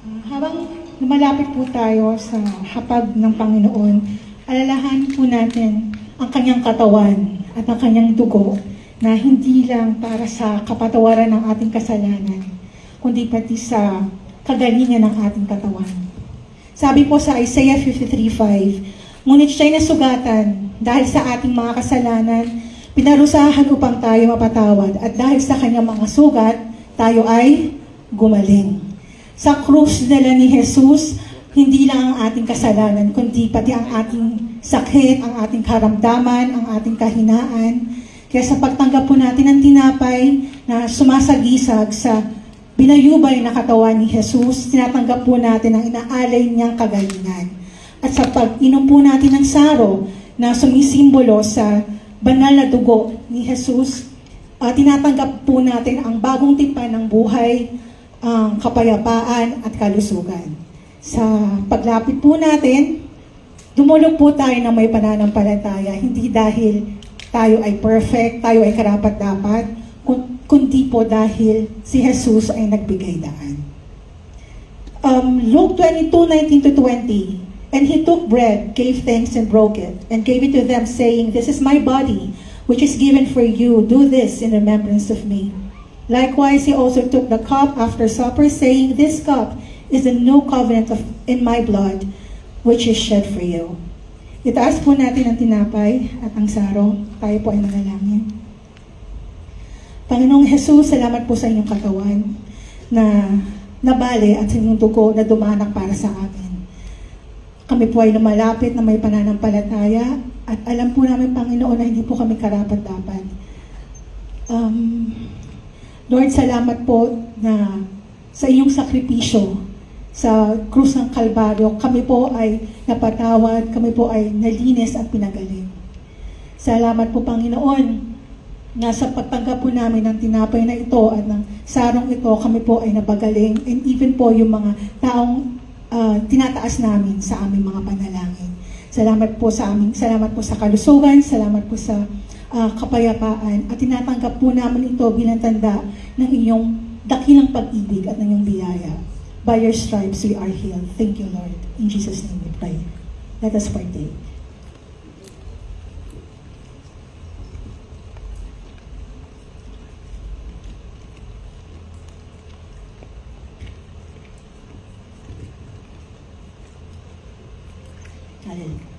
Habang lumalapit po tayo sa hapag ng Panginoon, alalahanin po natin ang kanyang katawan at ang kanyang dugo na hindi lang para sa kapatawaran ng ating kasalanan, kundi pati sa kagalingan ng ating katawan. Sabi po sa Isaiah 53:5, ngunit siya'y nasugatan dahil sa ating mga kasalanan, pinarusahan upang tayo mapatawad, at dahil sa kanyang mga sugat, tayo ay gumaling. Sa krus nila ni Jesus, hindi lang ang ating kasalanan, kundi pati ang ating sakit, ang ating karamdaman, ang ating kahinaan. Kaya sa pagtanggap po natin ng tinapay na sumasagisag sa binayubay na katawan ni Jesus, tinatanggap po natin ang inaalay niyang kagalingan. At sa pag-inom po natin ng saro na sumisimbolo sa banal na dugo ni Jesus, tinatanggap po natin ang bagong tipan ng buhay, ang kapayapaan at kalusugan. Sa paglapit po natin, dumulog po tayo ng may pananampalataya, hindi dahil tayo ay perfect, tayo ay karapat-dapat, kundi po dahil si Jesus ay nagbigay daan. Luke 22:19-20, and he took bread, gave thanks and broke it, and gave it to them, saying, "This is my body, which is given for you. Do this in remembrance of me." Likewise, he also took the cup after supper, saying, "This cup is the new covenant in my blood, which is shed for you." Itaas po natin ang tinapay at ang saro. Tayo po ay manalangin. Panginoong Jesus, salamat po sa inyong katawan na nabali at sa inyong dugo na dumanak para sa amin. Kami po ay lumalapit na may pananampalataya at alam po namin, Panginoon, na hindi po kami karapat-dapat. Lord, salamat po na sa iyong sakripisyo sa krus ng Kalbaryo, kami po ay napatawad, kami po ay nalinis at pinagaling. Salamat po, Panginoon, na sa pagtanggap po namin ng tinapay na ito at ng sarong ito, kami po ay napagaling, and even po yung mga taong tinataas namin sa aming mga panalangin. Salamat po sa kalusugan, salamat po sa kapayapaan, at tinatanggap po namin ito bilang tanda ng iyong dakilang pag-ibig at ng iyong biyaya. By your stripes we are healed. Thank you, Lord. In Jesus' name we pray. Let us partake. Hallelujah.